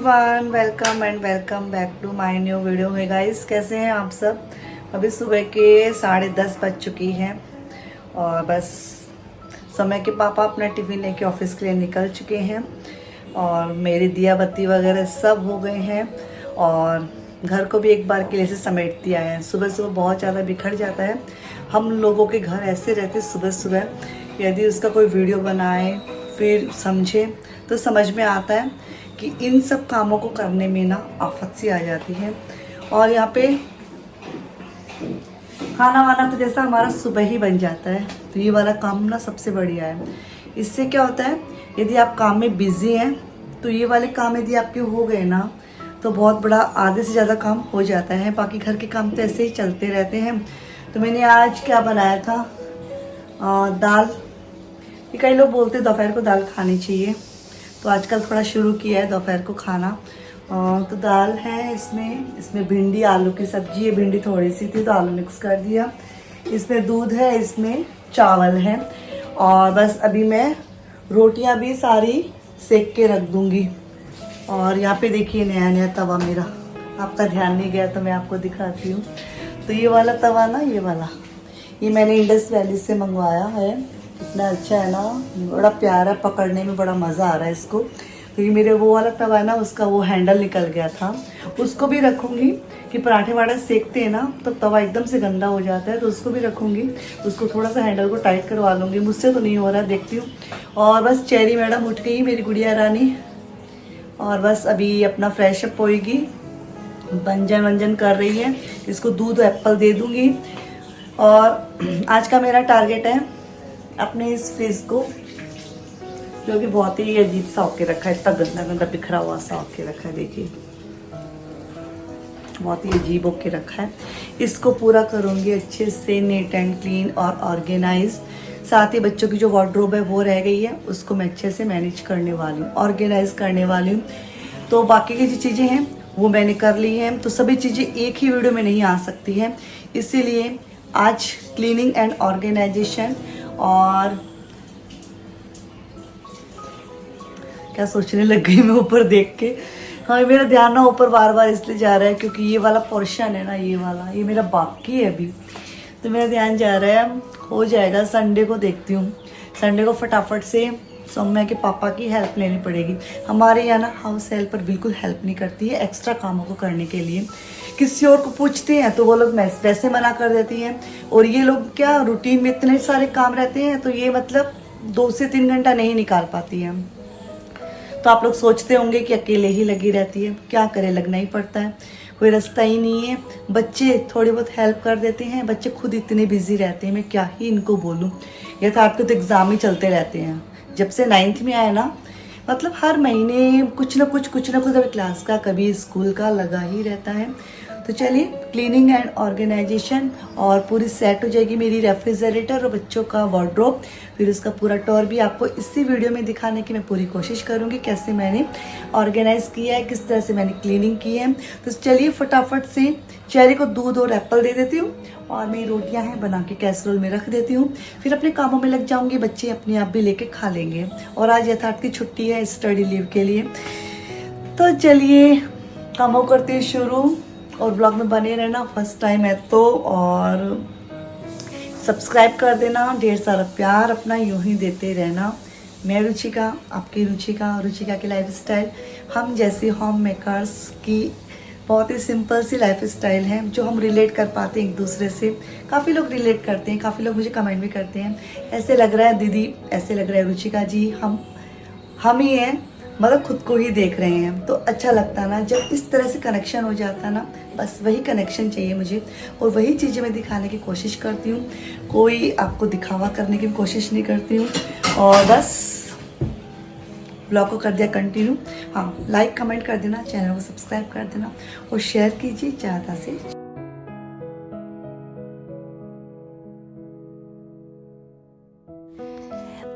Everyone, welcome and welcome back to my new video. Hi guys, कैसे हैं आप सब। अभी सुबह के 10:30 बज चुकी हैं और बस समय के पापा अपना टिफ़िन लेके ऑफिस के लिए निकल चुके हैं और मेरी दिया बत्ती वगैरह सब हो गए हैं और घर को भी एक बार के लिए से समेट दिया है। सुबह सुबह बहुत ज़्यादा बिखर जाता है। हम लोगों के घर ऐसे रहते सुबह सुबह, यदि उसका कोई वीडियो बनाए फिर समझे तो समझ में आता है कि इन सब कामों को करने में ना आफत सी आ जाती है। और यहाँ पे खाना वाना तो जैसा हमारा सुबह ही बन जाता है, तो ये वाला काम ना सबसे बढ़िया है। इससे क्या होता है, यदि आप काम में बिजी हैं तो ये वाले काम यदि आपके हो गए ना तो बहुत बड़ा आधे से ज़्यादा काम हो जाता है। बाकी घर के काम तो ऐसे ही चलते रहते हैं। तो मैंने आज क्या बनाया था, दाल। ये कई लोग बोलते हैं दोपहर को दाल खानी चाहिए, तो आजकल थोड़ा शुरू किया है दोपहर को खाना। तो दाल है, इसमें भिंडी आलू की सब्जी है। भिंडी थोड़ी सी थी तो आलू मिक्स कर दिया। इसमें दूध है, इसमें चावल है और बस अभी मैं रोटियां भी सारी सेक के रख दूंगी। और यहाँ पे देखिए नया नया तवा मेरा, आपका ध्यान नहीं गया तो मैं आपको दिखाती हूँ। तो ये वाला तवा ना, ये मैंने इंडस वैली से मंगवाया है। इतना अच्छा है ना, बड़ा प्यारा, पकड़ने में बड़ा मज़ा आ रहा है इसको। तो ये मेरे वो वाला तवा है ना, उसका वो हैंडल निकल गया था, उसको भी रखूँगी कि पराठे वाठे सेकते हैं ना तो तवा एकदम से गंदा हो जाता है, तो उसको भी रखूँगी। उसको थोड़ा सा हैंडल को टाइट करवा लूँगी। मुझसे तो नहीं हो रहा, देखती हूँ। और बस चेरी मैडम उठ गई, मेरी गुड़िया रानी, और बस अभी अपना फ्रेश अप होएगी, भंजन वंजन कर रही है। इसको दूध एप्पल दे दूँगी। और आज का मेरा टारगेट है अपने इस फ्रिज को, जो कि बहुत ही अजीब सा होके रखा है, इतना गंदा गंदा बिखरा हुआ सा होके रखा है। देखिए बहुत ही अजीब होके रखा है। इसको पूरा करूँगी अच्छे से, नीट एंड क्लीन और ऑर्गेनाइज। साथ ही बच्चों की जो वार्डरोब है वो रह गई है, उसको मैं अच्छे से मैनेज करने वाली हूँ, ऑर्गेनाइज करने वाली हूँ। तो बाकी की जो चीज़ें हैं वो मैंने कर ली हैं। तो सभी चीज़ें एक ही वीडियो में नहीं आ सकती हैं, इसीलिए आज क्लीनिंग एंड ऑर्गेनाइजेशन। और क्या सोचने लग गई मैं ऊपर देख के। हाँ, मेरा ध्यान ना ऊपर बार बार इसलिए जा रहा है क्योंकि ये वाला पोर्शन है ना, ये मेरा बाकी है अभी, तो मेरा ध्यान जा रहा है। हो जाएगा, संडे को देखती हूँ। संडे को फटाफट से सौम्या के पापा की हेल्प लेनी पड़ेगी। हमारे यहाँ ना हाउस हेल्पर बिल्कुल हेल्प नहीं करती है एक्स्ट्रा कामों को करने के लिए। किसी और को पूछते हैं तो वो लोग वैसे मना कर देती हैं। और ये लोग क्या रूटीन में इतने सारे काम रहते हैं, तो ये मतलब 2 से 3 घंटा नहीं निकाल पाती है। तो आप लोग सोचते होंगे कि अकेले ही लगी रहती है, क्या करे, लगना ही पड़ता है, कोई रास्ता ही नहीं है। बच्चे थोड़ी बहुत हेल्प कर देते हैं, बच्चे खुद इतने बिजी रहते हैं, मैं क्या ही इनको बोलूँ। या तो आपके तो एग्ज़ाम ही चलते रहते हैं। जब से 9th में आए ना, मतलब हर महीने कुछ ना कुछ कभी क्लास का कभी स्कूल का लगा ही रहता है। तो चलिए, क्लीनिंग एंड ऑर्गेनाइजेशन और पूरी सेट हो जाएगी मेरी रेफ्रिजरेटर और बच्चों का वार्डरोब। फिर उसका पूरा टूर भी आपको इसी वीडियो में दिखाने की मैं पूरी कोशिश करूंगी, कैसे मैंने ऑर्गेनाइज किया है, किस तरह से मैंने क्लीनिंग की है। तो चलिए फटाफट से चेरी को दूध और एप्पल दे देती हूँ और मेरी रोटियां हैं बना के कैसरोल में रख देती हूँ। फिर अपने कामों में लग जाऊंगी, बच्चे अपने आप भी लेके खा लेंगे। और आज यथार्थ की छुट्टी है स्टडी लीव के लिए। तो चलिए कामों करते हैं शुरू, और ब्लॉग में बने रहना, फर्स्ट टाइम है तो। और सब्सक्राइब कर देना, ढेर सारा प्यार अपना यूं ही देते रहना। मैं रुचिका, आपकी रुचिका की लाइफस्टाइल, हम जैसे होम मेकर्स की बहुत ही सिंपल सी लाइफस्टाइल है जो हम रिलेट कर पाते हैं एक दूसरे से। काफ़ी लोग रिलेट करते हैं, काफ़ी लोग मुझे कमेंट भी करते हैं, ऐसे लग रहा है दीदी, ऐसे लग रहा है रुचिका जी, हम ही हैं, मतलब खुद को ही देख रहे हैं। तो अच्छा लगता है ना जब इस तरह से कनेक्शन हो जाता है ना, बस वही कनेक्शन चाहिए मुझे और वही चीज़ें मैं दिखाने की कोशिश करती हूँ। कोई आपको दिखावा करने की कोशिश नहीं करती हूँ। और बस ब्लॉग को कर दिया कंटिन्यू। हाँ, लाइक कमेंट कर देना, चैनल को सब्सक्राइब कर देना और शेयर कीजिए ज़्यादा से।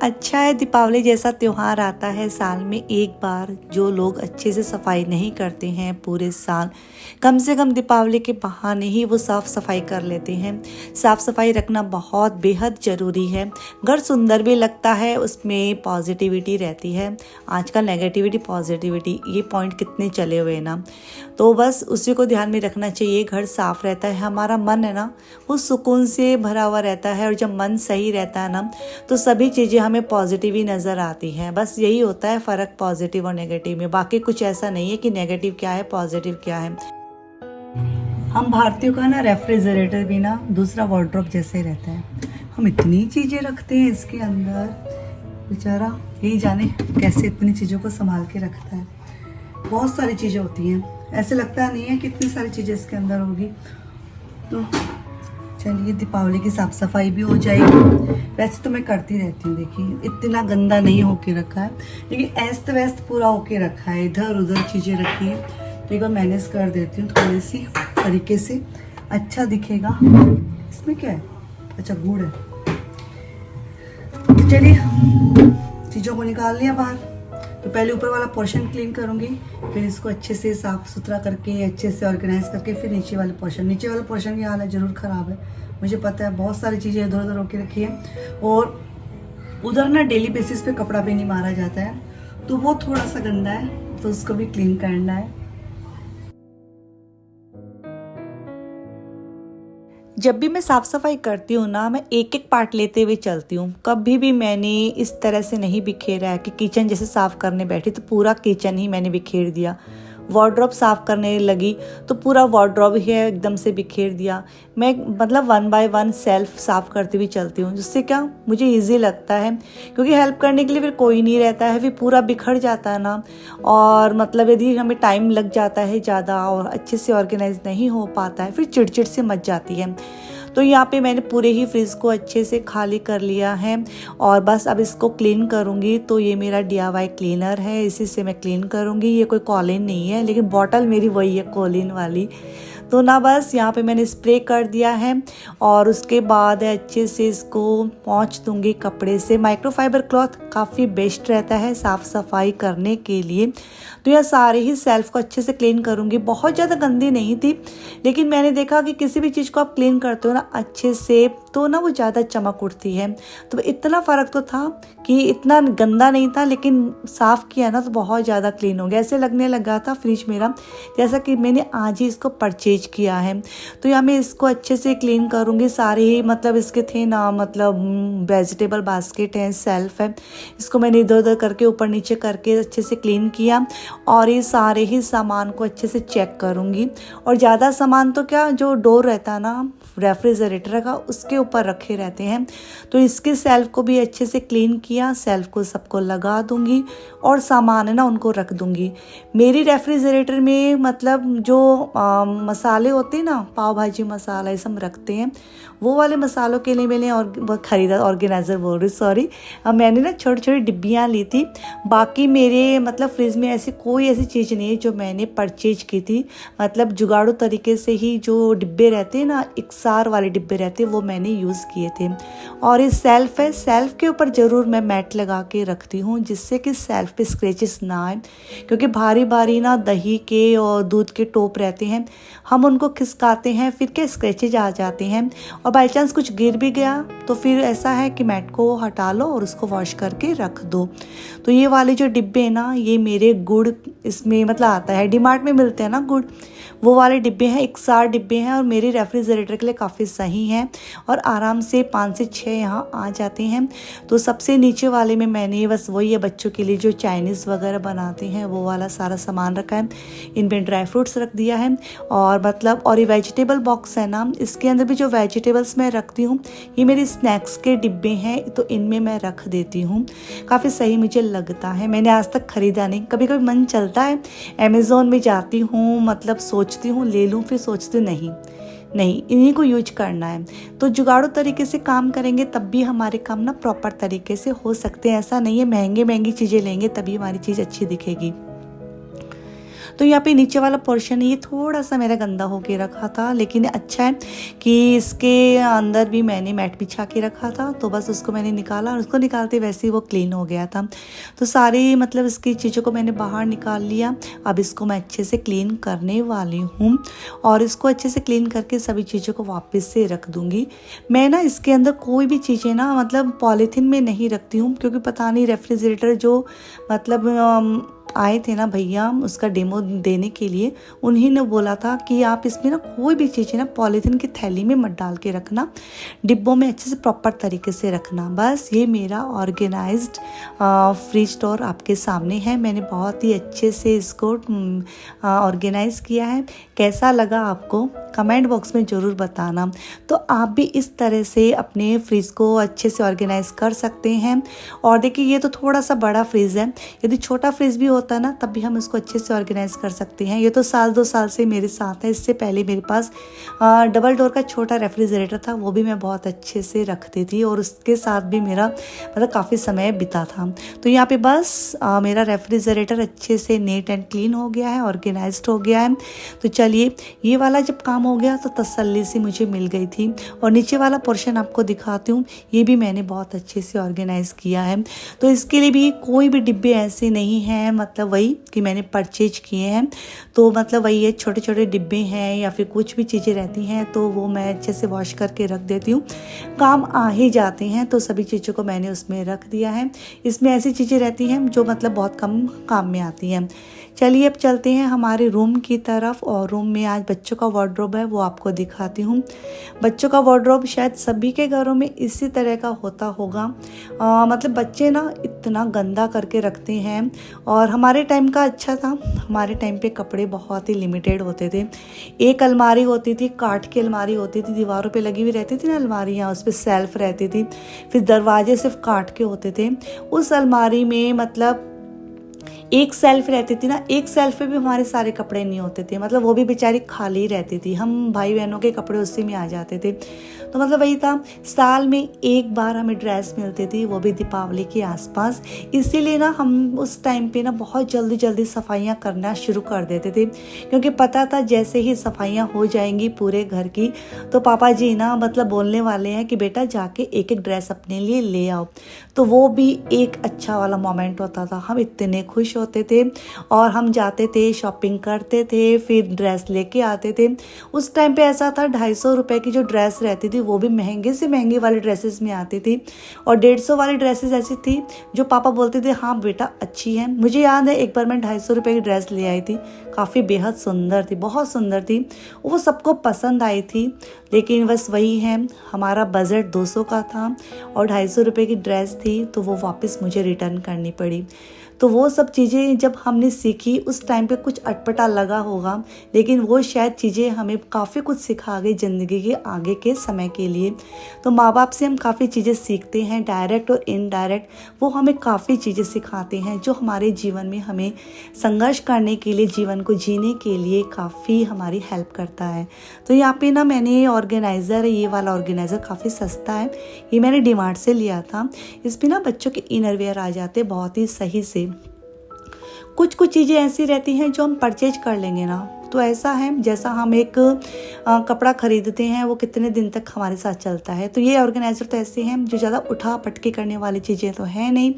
अच्छा है, दीपावली जैसा त्योहार आता है साल में एक बार, जो लोग अच्छे से सफाई नहीं करते हैं पूरे साल, कम से कम दीपावली के बहाने ही वो साफ़ सफाई कर लेते हैं। साफ़ सफाई रखना बहुत बेहद ज़रूरी है। घर सुंदर भी लगता है, उसमें पॉजिटिविटी रहती है। आजकल नेगेटिविटी पॉजिटिविटी ये पॉइंट कितने चले हुए हैं ना, तो बस उसी को ध्यान में रखना चाहिए। घर साफ़ रहता है, हमारा मन है ना वो सुकून से भरा हुआ रहता है, और जब मन सही रहता है ना तो सभी चीज़ें हमें पॉजिटिव ही नज़र आती हैं। बस यही होता है फ़र्क पॉजिटिव और नेगेटिव में, बाकी कुछ ऐसा नहीं है कि नेगेटिव क्या है पॉजिटिव क्या है। हम भारतीयों का ना रेफ्रिजरेटर भी ना दूसरा वार्डरोब जैसे रहता है। हम इतनी चीज़ें रखते हैं इसके अंदर, बेचारा यही जाने कैसे इतनी चीज़ों को संभाल के रखता है। बहुत सारी चीज़ें होती हैं, ऐसे लगता नहीं है कि इतनी सारी चीज़ें इसके अंदर होगी। तो चलिए दीपावली की साफ़ सफाई भी हो जाएगी। वैसे तो मैं करती रहती हूँ, देखिए इतना गंदा नहीं होके रखा है, लेकिन ऐस्त व्यस्त पूरा होके रखा है, इधर उधर चीज़ें रखी है। तो एक बार मैनेज कर देती हूँ थोड़ी सी तरीके से, अच्छा दिखेगा। इसमें क्या है, अच्छा गुड़ है। तो चलिए चीज़ों को निकाल लिया बाहर। तो पहले ऊपर वाला पोर्शन क्लीन करूँगी, फिर इसको अच्छे से साफ़ सुथरा करके अच्छे से ऑर्गेनाइज करके फिर नीचे वाले पोर्शन की हालत ज़रूर ख़राब है, मुझे पता है। बहुत सारी चीज़ें इधर उधर होके रखी है, और उधर ना डेली बेसिस पे कपड़ा भी नहीं मारा जाता है, तो वो थोड़ा सा गंदा है, तो उसको भी क्लीन करना है। जब भी मैं साफ़ सफाई करती हूँ ना, मैं एक एक पार्ट लेते हुए चलती हूँ। कभी भी मैंने इस तरह से नहीं बिखेरा है कि किचन जैसे साफ़ करने बैठी तो पूरा किचन ही मैंने बिखेर दिया। वार्डरोब साफ़ करने लगी तो पूरा वार्डरोब ही एकदम से बिखेर दिया। मैं मतलब 1 बाय 1 सेल्फ साफ़ करती हुई चलती हूँ, जिससे क्या मुझे इजी लगता है, क्योंकि हेल्प करने के लिए फिर कोई नहीं रहता है, फिर पूरा बिखर जाता है ना। और मतलब यदि हमें टाइम लग जाता है ज़्यादा और अच्छे से ऑर्गेनाइज नहीं हो पाता है, फिर चिड़चिड़ से मच जाती है। तो यहाँ पे मैंने पूरे ही फ्रिज को अच्छे से खाली कर लिया है, और बस अब इसको क्लीन करूँगी। तो ये मेरा DIY क्लीनर है, इसी से मैं क्लीन करूँगी। ये कोई कॉलिन नहीं है, लेकिन बॉटल मेरी वही है कॉलिन वाली। तो ना बस यहाँ पे मैंने स्प्रे कर दिया है, और उसके बाद अच्छे से इसको पोंछ दूँगी कपड़े से। माइक्रोफाइबर क्लॉथ काफ़ी बेस्ट रहता है साफ़ सफाई करने के लिए। तो यह सारे ही सेल्फ को अच्छे से क्लीन करूँगी। बहुत ज़्यादा गंदी नहीं थी, लेकिन मैंने देखा कि किसी भी चीज़ को आप क्लीन करते हो ना अच्छे से, तो ना वो ज़्यादा चमक उठती है। तो इतना फ़र्क तो था कि इतना गंदा नहीं था, लेकिन साफ़ किया ना तो बहुत ज़्यादा क्लीन हो गया। ऐसे लगने लगा था फ्रिज मेरा जैसा कि मैंने आज ही इसको परचेज किया है। तो यहाँ मैं इसको अच्छे से क्लीन करूँगी। सारे ही मतलब इसके थे ना, मतलब वेजिटेबल बास्केट है, सेल्फ है, इसको मैंने इधर उधर करके ऊपर नीचे करके अच्छे से क्लीन किया, और ये सारे ही सामान को अच्छे से चेक करूँगी। और ज़्यादा सामान तो क्या, जो डोर रहता है ना रेफ्रिजरेटर का, उसके ऊपर रखे रहते हैं। तो इसके सेल्फ को भी अच्छे से क्लीन किया, सेल्फ को सबको लगा दूंगी, और सामान है ना उनको रख दूंगी। मेरी रेफ्रिजरेटर में मतलब जो मसाले होते हैं ना, पाव भाजी मसाला ये सब रखते हैं, वो वाले मसालों के लिए मैंने और ख़रीदा, ऑर्गेनाइज़र बोल रही सॉरी, मैंने ना छोटी छोटी डिब्बियाँ ली थी। बाकी मेरे मतलब फ्रिज में ऐसी कोई ऐसी चीज़ नहीं है जो मैंने परचेज की थी। मतलब जुगाड़ू तरीके से ही जो डिब्बे रहते हैं ना, इक्सार वाले डिब्बे रहते हैं, वो मैंने यूज़ किए थे। और ये सेल्फ है, सेल्फ के ऊपर ज़रूर मैं मैट लगा के रखती हूँ, जिससे कि सेल्फ पे स्क्रैचेस ना आए, क्योंकि भारी भारी ना दही के और दूध के टोप रहते हैं, हम उनको खिसकाते हैं, फिर के स्क्रैचेज आ जाते हैं। और बाई चांस कुछ गिर भी गया तो फिर ऐसा है कि मैट को हटा लो और उसको वॉश करके रख दो। तो ये वाले जो डिब्बे ना, ये मेरे गुड़ इसमें मतलब आता है, डीमार्ट में मिलते हैं ना गुड़, वो वाले डिब्बे हैं, इक्सार डिब्बे हैं, और मेरे रेफ्रिजरेटर के लिए काफ़ी सही हैं, और आराम से 5 से 6 यहाँ आ जाते हैं। तो सबसे नीचे वाले में मैंने बस वही है, बच्चों के लिए जो चाइनीज़ वगैरह बनाते हैं वो वाला सारा सामान रखा है। इनमें ड्राई फ्रूट्स रख दिया है, और मतलब और ये वेजिटेबल बॉक्स है ना, इसके अंदर भी जो वेजिटेबल्स मैं रखती हूँ, ये मेरे स्नैक्स के डिब्बे हैं, तो इनमें मैं रख देती हूँ। काफ़ी सही मुझे लगता है, मैंने आज तक ख़रीदा नहीं। कभी कभी मन चलता है, अमेज़ोन में जाती हूँ, मतलब सोचती हूँ ले लूँ, फिर सोचती हूँ नहीं इन्हीं को यूज करना है। तो जुगाड़ू तरीके से काम करेंगे तब भी हमारे काम ना प्रॉपर तरीके से हो सकते हैं। ऐसा नहीं है महंगी चीज़ें लेंगे तभी हमारी चीज़ अच्छी दिखेगी। तो यहाँ पे नीचे वाला पोर्शन ये थोड़ा सा मेरा गंदा होके रखा था, लेकिन अच्छा है कि इसके अंदर भी मैंने मैट बिछा के रखा था, तो बस उसको मैंने निकाला और उसको निकालते वैसे ही वो क्लीन हो गया था। तो सारी मतलब इसकी चीज़ों को मैंने बाहर निकाल लिया। अब इसको मैं अच्छे से क्लीन करने वाली हूँ और इसको अच्छे से क्लीन करके सभी चीज़ों को वापस से रख दूँगी। मैं ना इसके अंदर कोई भी चीज़ें ना मतलब पॉलीथीन में नहीं रखती हूँ, क्योंकि पता नहीं रेफ्रिजरेटर जो मतलब आए थे ना भैया उसका डेमो देने के लिए, उन्हीं ने बोला था कि आप इसमें ना कोई भी चीज़ें ना पॉलीथीन की थैली में मत डाल के रखना, डिब्बों में अच्छे से प्रॉपर तरीके से रखना। बस ये मेरा ऑर्गेनाइज्ड फ्रिज स्टोर आपके सामने है। मैंने बहुत ही अच्छे से इसको ऑर्गेनाइज़ किया है। कैसा लगा आपको कमेंट बॉक्स में ज़रूर बताना। तो आप भी इस तरह से अपने फ्रिज को अच्छे से ऑर्गेनाइज़ कर सकते हैं। और देखिए ये तो थोड़ा सा बड़ा फ्रिज है, यदि छोटा फ्रिज भी होता ना तब भी हम इसको अच्छे से ऑर्गेनाइज़ कर सकते हैं। ये तो साल 2 साल से मेरे साथ है। इससे पहले मेरे पास डबल डोर का छोटा रेफ्रिजरेटर था, वो भी मैं बहुत अच्छे से रखती थी और उसके साथ भी मेरा मतलब काफ़ी समय बिता था। तो यहाँ पे बस मेरा रेफ्रिजरेटर अच्छे से नीट एंड क्लीन हो गया है, ऑर्गेनाइज्ड हो गया है। तो चलिए ये वाला जब काम हो गया तो तसल्ली से मुझे मिल गई थी। और नीचे वाला पोर्शन आपको दिखाती हूँ, ये भी मैंने बहुत अच्छे से ऑर्गेनाइज़ किया है। तो इसके लिए भी कोई भी डिब्बे ऐसे नहीं हैं, मतलब वही कि मैंने परचेज किए हैं, तो मतलब वही है छोटे छोटे डिब्बे हैं या फिर कुछ भी चीज़ें रहती हैं तो वो मैं अच्छे से वॉश करके रख देती हूँ। काम आ ही जाते हैं तो सभी चीज़ों को मैंने उसमें रख दिया है। इसमें ऐसी चीज़ें रहती हैं जो मतलब बहुत कम काम में आती हैं। चलिए अब चलते हैं हमारे रूम की तरफ, और रूम में आज बच्चों का वार्डरोब है वो आपको दिखाती हूँ। बच्चों का वार्डरोब शायद सभी के घरों में इसी तरह का होता होगा। मतलब बच्चे ना इतना गंदा करके रखते हैं, और हमारे टाइम का अच्छा था। हमारे टाइम पे कपड़े बहुत ही लिमिटेड होते थे। एक अलमारी होती थी, काठ की अलमारी होती थी, दीवारों पे लगी हुई रहती थी ना अलमारियाँ, उस पर सेल्फ रहती थी, फिर दरवाजे सिर्फ काठ के होते थे। उस अलमारी में मतलब एक सेल्फ रहती थी ना, एक सेल्फ पे भी हमारे सारे कपड़े नहीं होते थे, मतलब वो भी बेचारी खाली रहती थी। हम भाई बहनों के कपड़े उसी में आ जाते थे। तो मतलब वही था, साल में एक बार हमें ड्रेस मिलती थी, वो भी दीपावली के आसपास। इसीलिए ना हम उस टाइम पे ना बहुत जल्दी जल्दी सफाइयाँ करना शुरू कर देते थे, क्योंकि पता था जैसे ही सफाइयाँ हो जाएंगी पूरे घर की तो पापा जी ना मतलब बोलने वाले हैं कि बेटा जाके एक एक ड्रेस अपने लिए ले आओ। तो वो भी एक अच्छा वाला मोमेंट होता था। हम इतने खुश होते थे और हम जाते थे, शॉपिंग करते थे, फिर ड्रेस लेके आते थे। उस टाइम पे ऐसा था 250 रुपये की जो ड्रेस रहती थी वो भी महंगे से महंगी वाली ड्रेसेस में आती थी, और 150 वाली ड्रेसेस ऐसी थी जो पापा बोलते थे हाँ बेटा अच्छी है। मुझे याद है एक बार मैं 250 रुपये की ड्रेस ले आई थी, काफ़ी बेहद सुंदर थी, बहुत सुंदर थी, वो सबको पसंद आई थी। लेकिन बस वही है, हमारा बजट 200 का था और 250 रुपये की ड्रेस थी, तो वो वापस मुझे रिटर्न करनी पड़ी। तो वो सब चीज़ें जब हमने सीखी उस टाइम पे कुछ अटपटा लगा होगा, लेकिन वो शायद चीज़ें हमें काफ़ी कुछ सिखा गई ज़िंदगी के आगे के समय के लिए। तो माँ बाप से हम काफ़ी चीज़ें सीखते हैं, डायरेक्ट और इनडायरेक्ट वो हमें काफ़ी चीज़ें सिखाते हैं जो हमारे जीवन में हमें संघर्ष करने के लिए, जीवन को जीने के लिए काफ़ी हमारी हेल्प करता है। तो यहाँ पे ना मैंने ऑर्गेनाइज़र, ये वाला ऑर्गेनाइज़र काफ़ी सस्ता है, ये मैंने डीमार्ट से लिया था। इसमें ना बच्चों के इनरवेयर आ जाते बहुत ही सही से। कुछ कुछ चीज़ें ऐसी रहती हैं जो हम परचेज कर लेंगे ना, तो ऐसा है जैसा हम एक कपड़ा खरीदते हैं वो कितने दिन तक हमारे साथ चलता है। तो ये ऑर्गेनाइज़र तो ऐसे हैं जो ज़्यादा उठा पटके करने वाली चीज़ें तो है नहीं।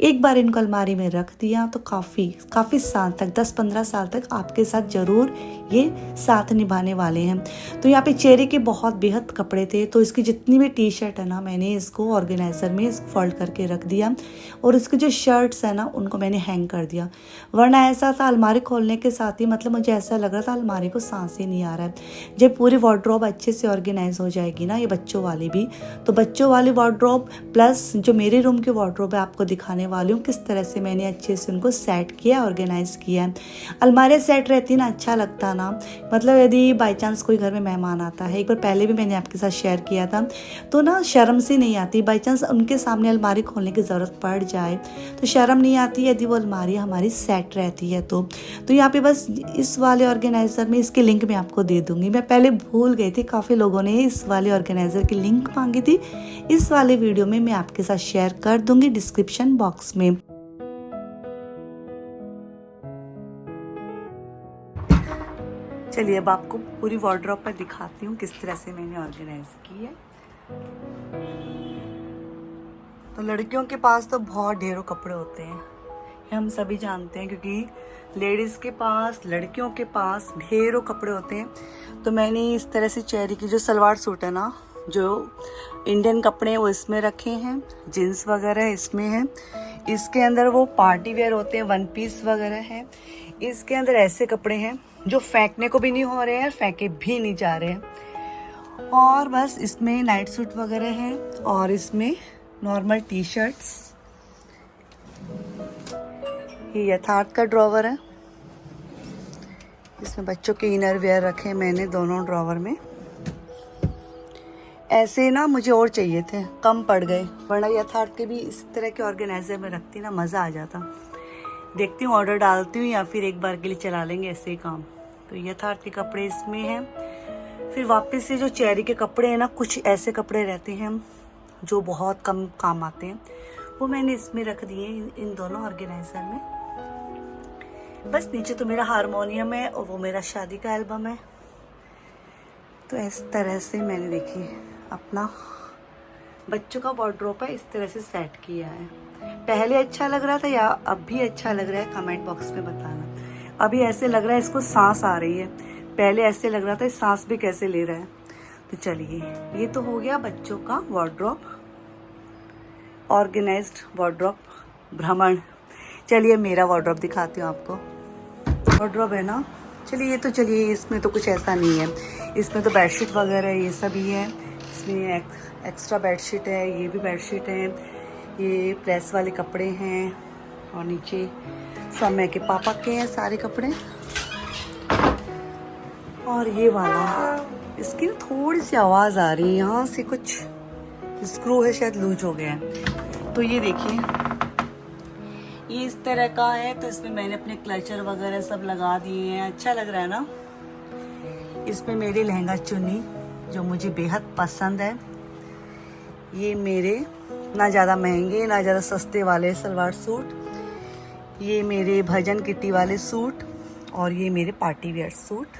एक बार इनको अलमारी में रख दिया तो काफ़ी साल तक, 10-15 साल तक आपके साथ ज़रूर ये साथ निभाने वाले हैं। तो यहाँ पे चेहरे के बहुत बेहद कपड़े थे, तो इसकी जितनी भी टी शर्ट है ना मैंने इसको ऑर्गेनाइज़र में फोल्ड करके रख दिया, और इसके जो शर्ट्स है ना उनको मैंने हैंग कर दिया। वरना ऐसा था अलमारी खोलने के साथ ही मतलब मुझे ऐसा लग रहा था अलमारी को सांस ही नहीं आ रहा है। जब पूरी वार्डरोब अच्छे से ऑर्गेनाइज हो जाएगी ना, ये बच्चों वाली भी, तो बच्चों वाली वार्डरोब प्लस जो मेरे रूम की वार्डरोब है आपको दिखाने वाली हूँ किस तरह से मैंने अच्छे से उनको सेट किया, ऑर्गेनाइज किया है। अलमारी सेट रहती ना अच्छा लगता ना, मतलब यदि बाई चांस कोई घर में मेहमान आता है, एक बार पहले भी मैंने आपके साथ शेयर किया था, तो ना शर्म सी नहीं आती, बाई चांस उनके सामने अलमारी खोलने की ज़रूरत पड़ जाए तो शर्म नहीं आती यदि वो अलमारी हमारी सेट रहती है। तो यहाँ पे बस इस वाले ऑर्गेनाइज़र में, इसकी लिंक मैं आपको दे दूंगी। मैं पहले भूल गई थी, काफ़ी लोगों ने इस वाले ऑर्गेनाइज़र की लिंक मांगी थी, इस वाले वीडियो में मैं आपके साथ शेयर कर दूंगी डिस्क्रिप्शन बॉक्स में। चलिए अब आपको पूरी वार्डरोब पर दिखाती हूँ किस तरह से मैंने ऑर्गेनाइज की है। तो लड़कियों के पास तो बहुत ढेरों कपड़े होते हैं, हम सभी जानते हैं, क्योंकि लेडीज़ के पास, लड़कियों के पास ढेरों कपड़े होते हैं। तो मैंने इस तरह से चेरी की जो सलवार सूट है ना, जो इंडियन कपड़े हैं वो इसमें रखे हैं, जीन्स वगैरह इसमें है, इसके अंदर वो पार्टी वेयर होते हैं, वन पीस वगैरह है, इसके अंदर ऐसे कपड़े हैं जो फेंकने को भी नहीं हो रहे हैं, फेंके भी नहीं जा रहे हैं, और बस इसमें नाइट सूट वगैरह है, और इसमें नॉर्मल टी शर्ट्स। ये यथार्थ का ड्रॉवर है, इसमें बच्चों के इनर वेयर रखे मैंने दोनों ड्रॉवर में। ऐसे ना मुझे और चाहिए थे, कम पड़ गए, वरना यथार्थ के भी इस तरह के ऑर्गेनाइजर में रखती ना मज़ा आ जाता। देखती हूँ, ऑर्डर डालती हूँ या फिर एक बार के लिए चला लेंगे ऐसे ही काम। तो यथार्थ के कपड़े इसमें हैं। फिर वापस से जो चेरी के कपड़े हैं ना, कुछ ऐसे कपड़े रहते हैं जो बहुत कम काम आते हैं, वो मैंने इसमें रख दिए इन दोनों ऑर्गेनाइजर में। बस नीचे तो मेरा हारमोनियम है और वो मेरा शादी का एल्बम है। तो इस तरह से मैंने देखिए अपना बच्चों का वार्डरोब है इस तरह से सेट किया है। पहले अच्छा लग रहा था या अब भी अच्छा लग रहा है, कमेंट बॉक्स में बताना। अभी ऐसे लग रहा है इसको सांस आ रही है, पहले ऐसे लग रहा था सांस भी कैसे ले रहा है। तो चलिए, ये तो हो गया बच्चों का वार्डरोब, ऑर्गेनाइज्ड वार्डरोब भ्रमण। चलिए मेरा वार्डरोब दिखाती हूँ आपको। वार्डरोब है ना, चलिए तो चलिए, इसमें तो कुछ ऐसा नहीं है, इसमें तो बेडशीट वगैरह ये सब ही है। इसमें एक्स्ट्रा बेडशीट है, ये भी बेडशीट है, ये प्रेस वाले कपड़े हैं, और नीचे समय के पापा के हैं सारे कपड़े। और ये वाला, इसकी ना थोड़ी सी आवाज़ आ रही है, यहाँ से कुछ स्क्रू है शायद लूज हो गया है। तो ये देखिए, ये इस तरह का है, तो इसमें मैंने अपने क्लचर वगैरह सब लगा दिए हैं। अच्छा लग रहा है ना। इसमें मेरे लहंगा चुन्नी जो मुझे बेहद पसंद है, ये मेरे ना ज़्यादा महंगे ना ज़्यादा सस्ते वाले सलवार सूट, ये मेरे भजन किट्टी वाले सूट, और ये मेरे पार्टी वेयर सूट।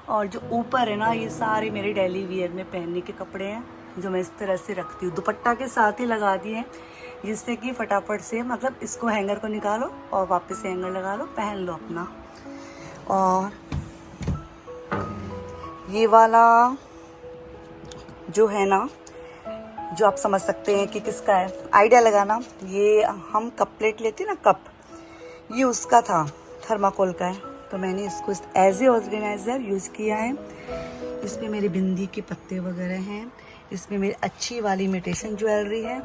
और जो ऊपर है ना, ये सारे मेरे डेली वियर में पहनने के कपड़े हैं जो मैं इस तरह से रखती हूँ। दुपट्टा के साथ ही लगा दिए हैं, जिससे कि फटाफट से, मतलब इसको हैंगर को निकालो और वापस से हैंगर लगा लो, पहन लो अपना। और ये वाला जो है ना, जो आप समझ सकते हैं कि किसका है, आइडिया लगाना। ये हम कप प्लेट लेते हैं ना, कप, ये उसका था, थर्माकोल का है। तो मैंने इसको एज ए ऑर्गेनाइजर यूज़ किया है। इसमें मेरे बिंदी के पत्ते वगैरह हैं, इसमें मेरी अच्छी वाली इमिटेशन ज्वेलरी है।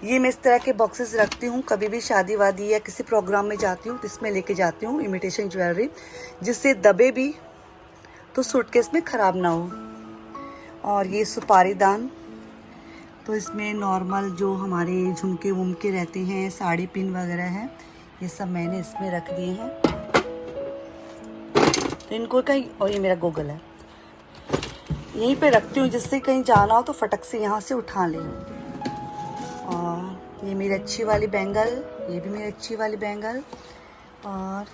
ये मैं इस तरह के बॉक्सेस रखती हूँ, कभी भी शादी वादी या किसी प्रोग्राम में जाती हूँ तो इसमें लेके जाती हूँ इमिटेशन ज्वेलरी, जिससे दबे भी तो सूटकेस में ख़राब ना हो। और ये सुपारी दान, तो इसमें नॉर्मल जो हमारे झुमके वुमके रहते हैं, साड़ी पिन वगैरह है, ये सब मैंने इसमें रख दिए हैं। तो इनको कहीं, और ये मेरा गोगल है, यहीं पे रखती हूँ, जिससे कहीं जाना हो तो फटक से यहाँ से उठा लें। और ये मेरी अच्छी वाली बैंगल, ये भी मेरी अच्छी वाली बैंगल, और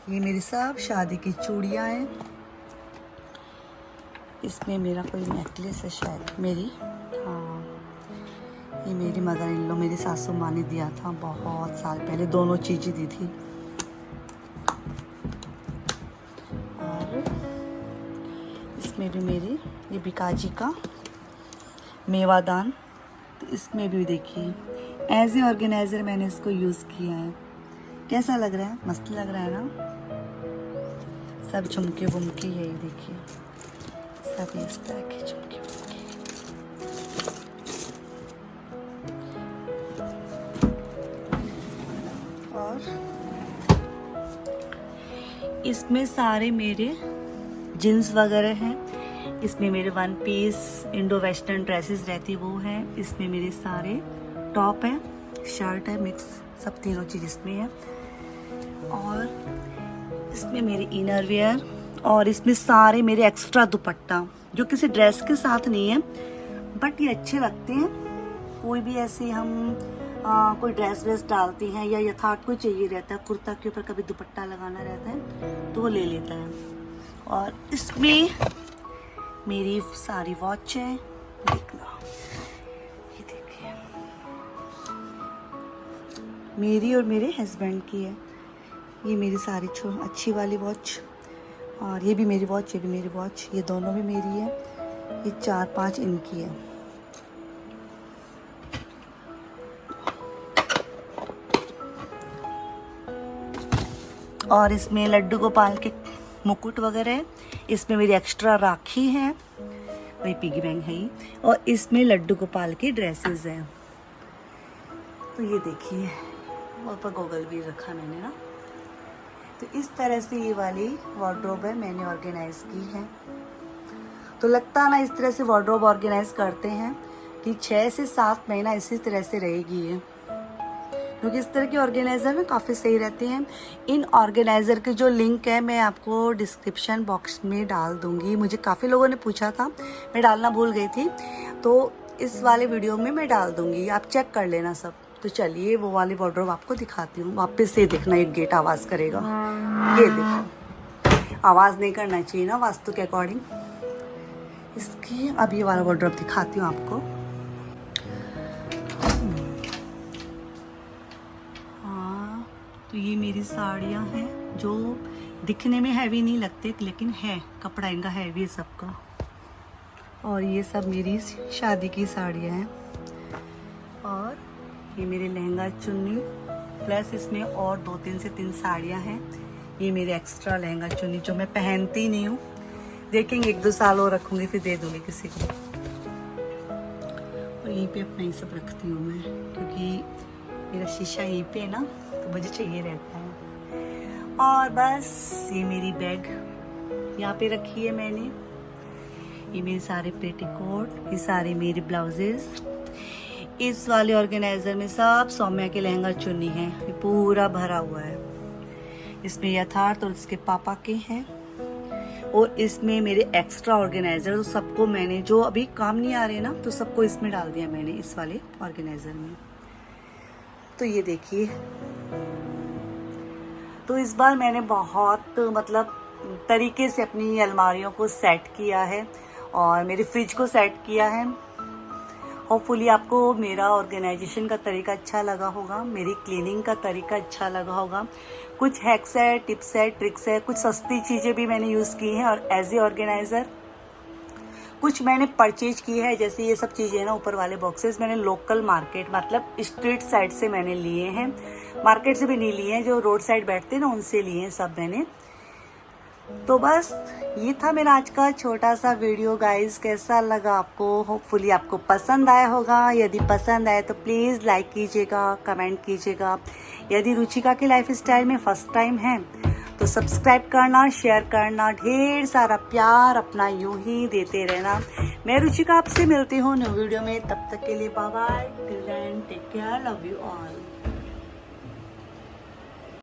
ये मेरी सब शादी की चूड़ियाँ हैं। इसमें मेरा कोई नेकलेस है शायद, मेरी, हाँ, ये मेरी मदर इन लॉ, मेरी सासू माँ ने दिया था बहुत साल पहले, दोनों चीज़ें दी थी। और इसमें भी मेरी ये बिकाजी का मेवादान, तो इसमें भी देखिए एज ए ऑर्गेनाइजर मैंने इसको यूज़ किया है। कैसा लग रहा है? मस्त लग रहा है ना। सब झुमके वुमके, यही देखिए सब इस तरह के झुमके वुमके। और इसमें सारे मेरे जीन्स वगैरह हैं, इसमें मेरे one piece Indo western dresses रहती वो हैं, इसमें मेरे सारे टॉप हैं, शर्ट है, मिक्स, सब तीनों चीज़ इसमें है। और इसमें मेरे इनर वेयर, और इसमें सारे मेरे एक्स्ट्रा दुपट्टा जो किसी ड्रेस के साथ नहीं है, बट ये अच्छे लगते हैं। कोई भी ऐसे हम कोई ड्रेस व्रेस डालते हैं या यथार्थ कोई चाहिए रहता है, कुर्ता के ऊपर कभी दुपट्टा लगाना रहता है तो वो ले लेता है। और इसमें मेरी सारी वॉच है, देखना, ये देखिए मेरी और मेरे हस्बैंड की है। ये मेरी सारी अच्छी वाली वॉच, और ये भी मेरी वॉच, ये भी मेरी वॉच, ये दोनों भी मेरी है। ये 4-5 इनकी है। और इसमें लड्डू गोपाल के मुकुट वगैरह है। इसमें मेरी एक्स्ट्रा राखी है, वही पिगी बैंक है ही। और इसमें लड्डू गोपाल की ड्रेसेस हैं। तो ये देखिए, ऊपर गॉगल भी रखा मैंने ना। तो इस तरह से ये वाली वार्डरोब है, मैंने ऑर्गेनाइज की है। तो लगता है ना, इस तरह से वार्डरोब ऑर्गेनाइज करते हैं कि 6 से 7 महीना इसी तरह से रहेगी ये, क्योंकि इस तरह के ऑर्गेनाइज़र में काफ़ी सही रहते हैं। इन ऑर्गेनाइज़र के जो लिंक है मैं आपको डिस्क्रिप्शन बॉक्स में डाल दूँगी। मुझे काफ़ी लोगों ने पूछा था, मैं डालना भूल गई थी, तो इस वाले वीडियो में मैं डाल दूँगी, आप चेक कर लेना सब। तो चलिए वो वाली वार्डरोब आपको दिखाती हूँ। वापस से देखना, एक गेट आवाज़ करेगा, ये देखो, आवाज़ नहीं करना चाहिए ना वास्तु के अकॉर्डिंग इसकी। अब ये वाला वार्डरोब दिखाती हूँ आपको। तो ये मेरी साड़ियाँ हैं जो दिखने में हैवी नहीं लगते, लेकिन है, कपड़ा इनका हैवी है सबका। और ये सब मेरी शादी की साड़ियाँ हैं। और ये मेरे लहंगा चुन्नी, प्लस इसमें और 2-3 से 3 साड़ियाँ हैं। ये मेरे एक्स्ट्रा लहंगा चुन्नी जो मैं पहनती नहीं हूँ, देखेंगे 1-2 साल और रखूँगी, फिर दे दूँगी किसी को। और यहीं पे अपना ये सब रखती हूँ मैं, क्योंकि मेरा शीशा यहीं पे है ना, तो मुझे चाहिए रहता है। और बस ये मेरी बैग यहाँ पे रखी है मैंने। ये मेरे सारे पेटीकोट, ये सारे मेरे ब्लाउजेस। इस वाले ऑर्गेनाइजर में सब सौम्या के लहंगा चुन्नी है, ये पूरा भरा हुआ है। इसमें यथार्थ और उसके पापा के हैं। और इसमें मेरे एक्स्ट्रा ऑर्गेनाइजर, तो सबको मैंने, जो अभी काम नहीं आ रहे ना, तो सबको इसमें डाल दिया मैंने, इस वाले ऑर्गेनाइजर में। तो ये देखिए, तो इस बार मैंने बहुत मतलब तरीके से अपनी अलमारियों को सेट किया है और मेरे फ्रिज को सेट किया है। होपफुली आपको मेरा ऑर्गेनाइजेशन का तरीका अच्छा लगा होगा, मेरी क्लीनिंग का तरीका अच्छा लगा होगा। कुछ हैक्स है, टिप्स है, ट्रिक्स है, कुछ सस्ती चीज़ें भी मैंने यूज़ की हैं और एज ए ऑर्गेनाइज़र कुछ मैंने परचेज की है। जैसे ये सब चीज़ें ना, ऊपर वाले बॉक्सेस मैंने लोकल मार्केट, मतलब स्ट्रीट साइड से मैंने लिए हैं, मार्केट से भी नहीं लिए हैं, जो रोड साइड बैठते हैं ना उनसे लिए हैं सब मैंने। तो बस ये था मेरा आज का छोटा सा वीडियो गाइस। कैसा लगा आपको? होपफुली आपको पसंद आया होगा। यदि पसंद आए तो प्लीज़ लाइक कीजिएगा, कमेंट कीजिएगा। यदि रुचिका के लाइफ स्टाइल में फर्स्ट टाइम है तो सब्सक्राइब करना, शेयर करना, ढेर सारा प्यार अपना यूं ही देते रहना। मैं रुचिका आपसे मिलती हूँ न्यू वीडियो में, तब तक के लिए bye bye, till then take care, love you all.